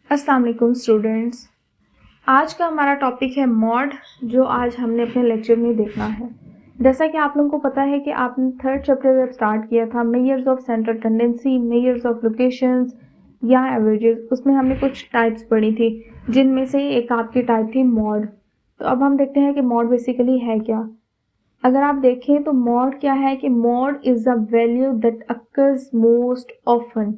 अस्सलाम वालेकुम स्टूडेंट्स। आज का हमारा टॉपिक है मॉड, जो आज हमने अपने लेक्चर में देखना है। जैसा कि आप लोगों को पता है कि आपने थर्ड चैप्टर जब स्टार्ट किया था measures of central tendency, measures of locations या एवरेजेस, उसमें हमने कुछ टाइप्स पढ़ी थी, जिनमें से एक आपकी टाइप थी मॉड। तो अब हम देखते हैं कि मॉड बेसिकली है क्या। अगर आप देखें तो मॉड क्या है कि mod is a value that occurs most often.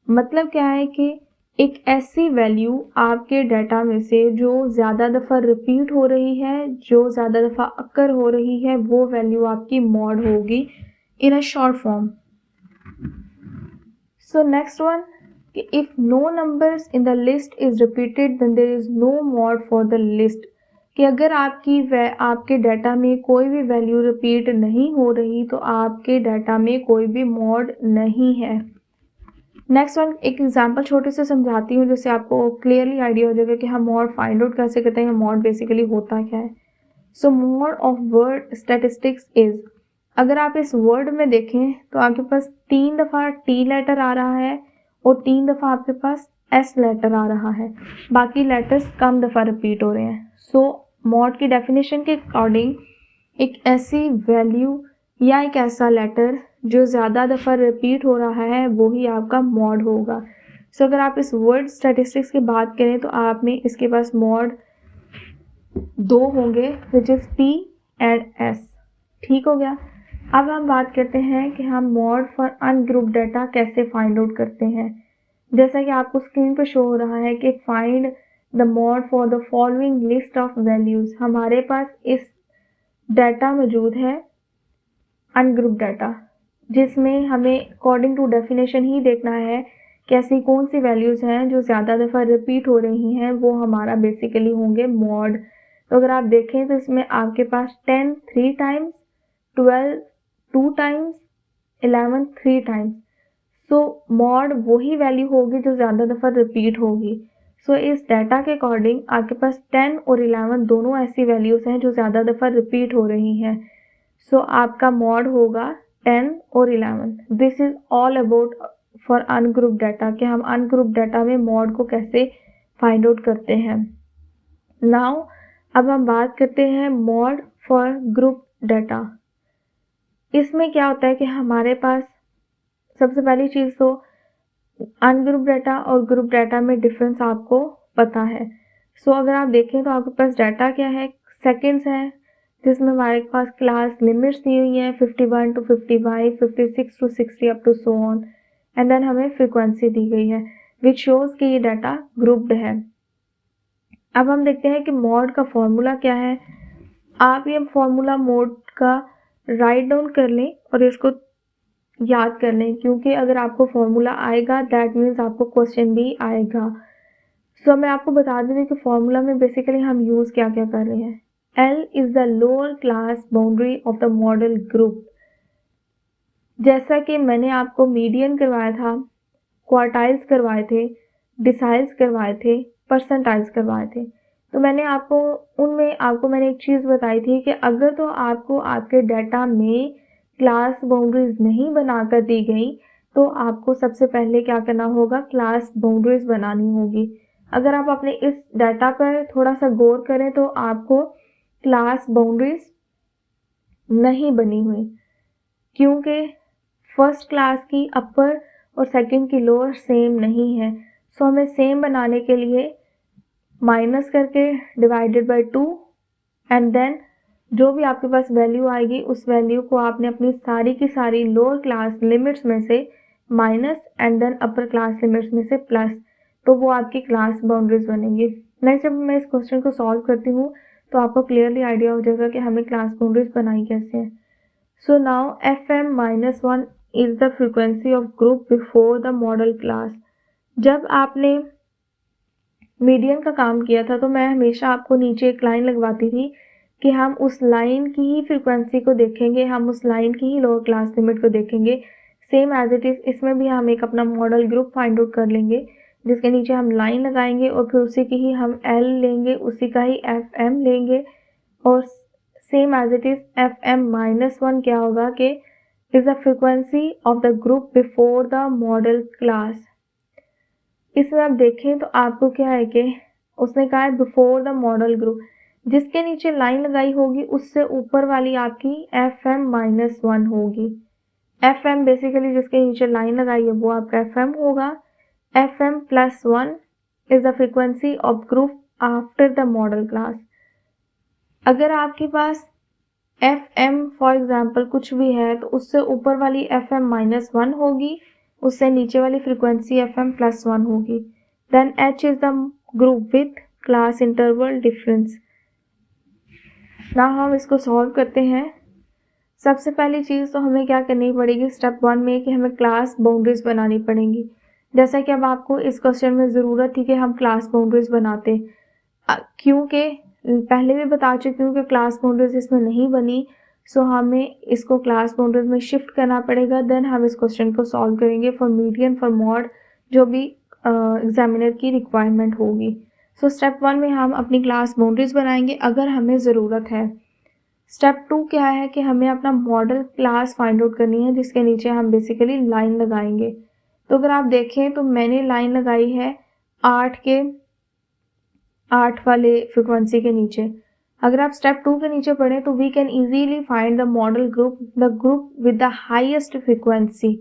मतलब क्या है कि एक ऐसी वैल्यू आपके डाटा में से जो ज़्यादा दफ़ा रिपीट हो रही है, जो ज़्यादा दफ़ा अकर हो रही है, वो वैल्यू आपकी मॉड होगी in a short form. So next one, कि if no numbers in the list is repeated then there is no mode for the list. कि अगर आपके डाटा में कोई भी वैल्यू रिपीट नहीं हो रही तो आपके डाटा में कोई भी मॉड नहीं है। नेक्स्ट वन, एक एग्जांपल छोटे से समझाती हूँ जिससे आपको क्लियरली आइडिया हो जाएगा कि हम मॉड फाइंड आउट कैसे करते हैं, मॉड बेसिकली होता क्या है। So mode of word statistics is, अगर आप इस वर्ड में देखें तो आपके पास 3 दफ़ा टी लेटर आ रहा है और 3 दफ़ा आपके पास एस लेटर आ रहा है, बाकी लेटर्स कम दफ़ा रिपीट हो रहे हैं। सो मॉड की डेफिनेशन के अकॉर्डिंग एक ऐसी वैल्यू या एक ऐसा लेटर जो ज़्यादा दफ़ा रिपीट हो रहा है वो ही आपका मॉड होगा। सो अगर आप इस वर्ड स्टैटिस्टिक्स की बात करें तो आप में इसके पास मॉड 2 होंगे, which is P and S. ठीक हो गया। अब हम बात करते हैं कि हम मॉड फॉर अनग्रुप डाटा कैसे फाइंड आउट करते हैं। जैसा कि आपको स्क्रीन पर शो हो रहा है कि find the mod for the following list of values. हमारे पास इस डाटा मौजूद है अनग्रुप डाटा, जिसमें हमें अकॉर्डिंग टू डेफिनेशन ही देखना है कि ऐसी कौन सी वैल्यूज़ हैं जो ज़्यादा दफ़ा रिपीट हो रही हैं, वो हमारा बेसिकली होंगे मॉड। तो अगर आप देखें तो इसमें आपके पास 10 3 टाइम्स, 12 2 टाइम्स, 11 3 टाइम्स। सो मॉड वही वैल्यू होगी जो ज़्यादा दफ़ा रिपीट होगी। सो इस डाटा के अकॉर्डिंग आपके पास 10 और 11 दोनों ऐसी वैल्यूज़ हैं जो ज़्यादा दफ़ा रिपीट हो रही हैं। सो आपका मॉड होगा 10 और 11। This is all about for ungroup data, कि हम अनग्रुप डाटा में मॉड को कैसे फाइंड आउट करते हैं। नाउ अब हम बात करते हैं मॉड फॉर ग्रुप डाटा। इसमें क्या होता है कि हमारे पास सबसे पहली चीज़ तो अनग्रुप डाटा और ग्रुप डाटा में डिफरेंस आपको पता है। सो अगर आप देखें तो आपके पास डाटा क्या है, सेकंड्स है, जिसमें हमारे पास क्लास लिमिट्स दी हुई हैं 51 to 55, 56 to 60 up to so on, and then हमें फ्रीक्वेंसी दी गई है विच शोज़ कि ये डाटा ग्रुप्ड है। अब हम देखते हैं कि मॉड का फॉर्मूला क्या है। आप ये फॉर्मूला मॉड का राइट डाउन कर लें और इसको याद कर लें, क्योंकि अगर आपको फॉर्मूला आएगा दैट मीन्स आपको क्वेश्चन भी आएगा। सो मैं आपको बता दूँ कि फॉर्मूला में बेसिकली हम यूज़ क्या क्या कर रहे हैं। L is the lower class boundary of the model group। जैसा कि मैंने आपको मीडियन करवाया था, क्वार्टाइल्स करवाए थे, डिसाइल्स करवाए थे, परसेंटाइल्स करवाए थे, तो मैंने एक चीज़ बताई थी कि अगर तो आपको आपके डाटा में क्लास बाउंड्रीज नहीं बनाकर दी गई तो आपको सबसे पहले क्या करना होगा, क्लास बाउंड्रीज बनानी होगी। अगर आप अपने इस डाटा पर थोड़ा सा गौर करें तो आपको क्लास बाउंड्रीज नहीं बनी हुई, क्योंकि फर्स्ट क्लास की अपर और सेकंड की लोअर सेम नहीं है। सो हमें सेम बनाने के लिए माइनस करके डिवाइडेड बाय 2 एंड देन जो भी आपके पास वैल्यू आएगी उस वैल्यू को आपने अपनी सारी की सारी लोअर क्लास लिमिट्स में से minus and then upper class limits में से प्लस, तो वो आपकी क्लास बाउंड्रीज बनेंगी। नेक्स्ट जब मैं इस क्वेश्चन को सॉल्व करती हूँ तो आपको क्लियरली आइडिया हो जाएगा कि हमें क्लास बाउंड्रीज बनाई कैसे हैं। So now FM-1 is the frequency of group before the model class. जब आपने मीडियन का काम किया था तो मैं हमेशा आपको नीचे एक लाइन लगवाती थी कि हम उस लाइन की ही फ्रीक्वेंसी को देखेंगे, हम उस लाइन की ही लोअर क्लास लिमिट को देखेंगे। सेम एज इट इज़ इसमें भी हम एक अपना मॉडल ग्रुप फाइंड आउट कर लेंगे, जिसके नीचे हम लाइन लगाएंगे और फिर उसी की ही हम L लेंगे, उसी का ही FM लेंगे, और same as it is FM-1 क्या होगा कि is the frequency of the group before the model class. इसमें आप देखें तो आपको क्या है कि उसने कहा है बिफोर द मॉडल ग्रुप, जिसके नीचे लाइन लगाई होगी उससे ऊपर वाली आपकी FM-1 होगी। FM बेसिकली जिसके नीचे लाइन लगाई है वो आपका FM होगा। FM+1 is the frequency of group after the model class. अगर आपके पास FM फॉर एग्जाम्पल कुछ भी है तो उससे ऊपर वाली FM-1 होगी, उससे नीचे वाली फ्रीक्वेंसी FM+1 होगी। Then H is the group with class interval difference. ना हम इसको सॉल्व करते हैं। सबसे पहली चीज़ तो हमें क्या करनी पड़ेगी स्टेप 1 में कि हमें क्लास बाउंड्रीज बनानी पड़ेंगी। जैसा कि अब आपको इस क्वेश्चन में ज़रूरत थी कि हम क्लास बाउंड्रीज बनाते, क्योंकि पहले भी बता चुकी हूँ कि क्लास बाउंड्रीज इसमें नहीं बनी, सो हमें इसको क्लास बाउंड्रीज में शिफ्ट करना पड़ेगा। देन हम इस क्वेश्चन को सॉल्व करेंगे फॉर मीडियन फॉर मॉड, जो भी एग्जामिनर की रिक्वायरमेंट होगी। सो स्टेप 1 में हम अपनी क्लास बाउंड्रीज बनाएंगे अगर हमें ज़रूरत है। स्टेप 2 क्या है कि हमें अपना मॉडल क्लास फाइंड आउट करनी है, जिसके नीचे हम बेसिकली लाइन लगाएंगे। तो अगर आप देखें तो मैंने लाइन लगाई है 8 वाले फ्रिक्वेंसी के नीचे। अगर आप स्टेप 2 के नीचे पढ़ें तो we can easily find the modal group, the group with the highest frequency.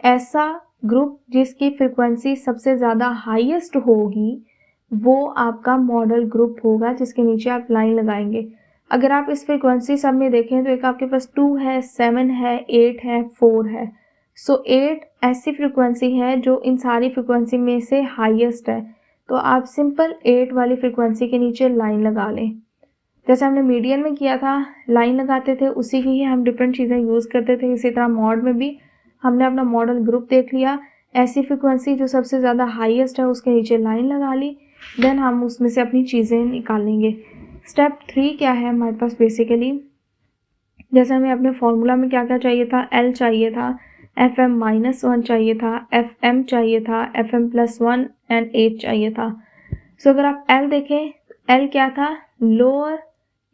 ऐसा ग्रुप जिसकी फ्रिक्वेंसी सबसे ज़्यादा हाईएस्ट होगी वो आपका मॉडल ग्रुप होगा, जिसके नीचे आप लाइन लगाएंगे। अगर आप इस फ्रिक्वेंसी सब में देखें तो एक आपके पास 2 है, 7 है, 8 है, 4 है। सो 8 ऐसी फ्रिक्वेंसी है जो इन सारी फ्रिक्वेंसी में से हाईएस्ट है, तो आप सिंपल 8 वाली फ्रिक्वेंसी के नीचे लाइन लगा लें। जैसे हमने मीडियन में किया था, लाइन लगाते थे, उसी की ही हम डिफरेंट चीज़ें यूज़ करते थे। इसी तरह मॉड में भी हमने अपना मॉडल ग्रुप देख लिया, ऐसी फ्रिक्वेंसी जो सबसे ज़्यादा हाईएस्ट है उसके नीचे लाइन लगा ली, देन हम उसमें से अपनी चीज़ें निकालेंगे। स्टेप 3 क्या है हमारे पास बेसिकली, जैसे हमें अपने फॉर्मूला में क्या क्या चाहिए था, L चाहिए था, FM-1 चाहिए था, FM चाहिए था, FM+1 एंड 8 चाहिए था। सो अगर आप L देखें, L क्या था, lower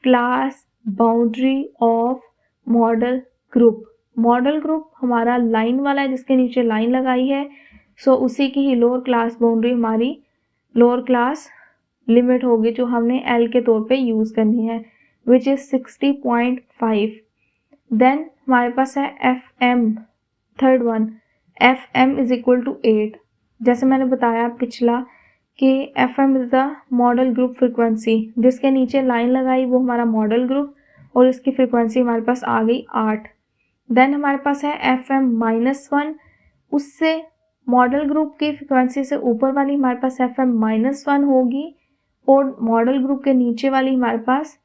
class boundary of model group. Model group हमारा लाइन वाला है जिसके नीचे लाइन लगाई है, सो उसी की ही लोअर क्लास बाउंड्री हमारी लोअर क्लास लिमिट होगी जो हमने L के तौर पे यूज़ करनी है, विच इज़ 60.5। देन हमारे पास है FM, third one, FM is equal to 8। जैसे मैंने बताया पिछला कि FM is the modal group frequency, जिसके नीचे लाइन लगाई वो हमारा मॉडल ग्रुप, और इसकी फ्रिक्वेंसी हमारे पास आ गई 8। देन हमारे पास है FM-1, उससे मॉडल ग्रुप की फ्रिक्वेंसी से ऊपर वाली हमारे पास FM-1 होगी, और मॉडल ग्रुप के नीचे वाली हमारे पास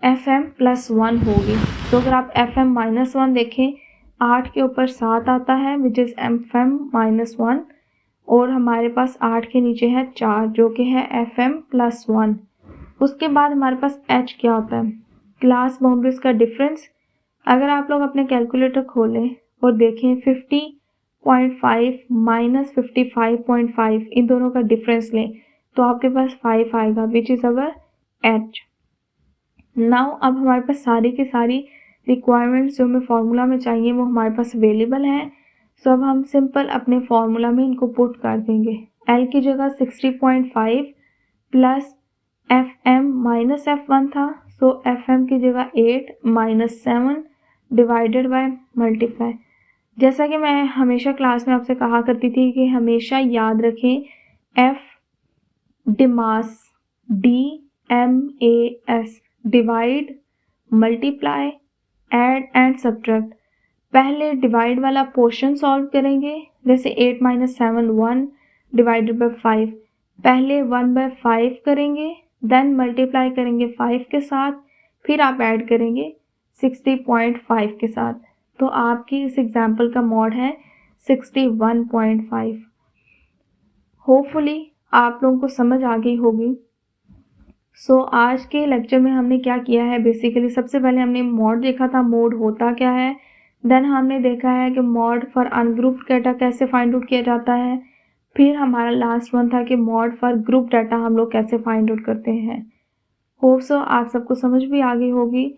FM+1 होगी। तो अगर आप FM-1 देखें, 8 के ऊपर 7 आता है विच इज़ FM-1, और हमारे पास 8 के नीचे है 4 जो कि है FM+1। उसके बाद हमारे पास H क्या होता है, क्लास बाउंड्रीज का डिफरेंस। अगर आप लोग अपने कैलकुलेटर खोलें और देखें 50.5 माइनस 55.5, इन दोनों का डिफरेंस लें तो आपके पास 5 आएगा which is our H। Now अब हमारे पास सारी की सारी रिक्वायरमेंट्स जो हमें फार्मूला में चाहिए वो हमारे पास अवेलेबल हैं। सो अब हम सिंपल अपने फार्मूला में इनको पुट कर देंगे। L की जगह 60.5 प्लस FM-F1 था, सो FM की जगह 8 माइनस 7 डिवाइडेड बाय मल्टीप्लाई। जैसा कि मैं हमेशा क्लास में आपसे कहा करती थी कि हमेशा याद रखें F DMAS, DMAS, divide, multiply, add and subtract. पहले डिवाइड वाला पोर्शन सॉल्व करेंगे, जैसे 8 माइनस 7 1 डिवाइडेड बाय 5। पहले 1/5 करेंगे, देन मल्टीप्लाई करेंगे 5 के साथ, फिर आप ऐड करेंगे 60.5 के साथ। तो आपकी इस एग्जाम्पल का मॉड है 61.5। होपफुली आप लोगों को समझ आ गई होगी। सो आज के लेक्चर में हमने क्या किया है, बेसिकली सबसे पहले हमने मॉड देखा था, मोड होता क्या है। देन हमने देखा है कि मॉड फॉर अनग्रुप्ड डाटा कैसे फाइंड आउट किया जाता है। फिर हमारा लास्ट वन था कि मॉड फॉर ग्रुप डाटा हम लोग कैसे फाइंड आउट करते हैं। होप सो आप सबको समझ भी आ गई होगी।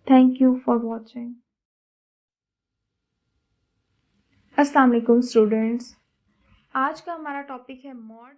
Thank you for watching. अस्सलाम वालेकुम स्टूडेंट्स। आज का हमारा टॉपिक है मॉड।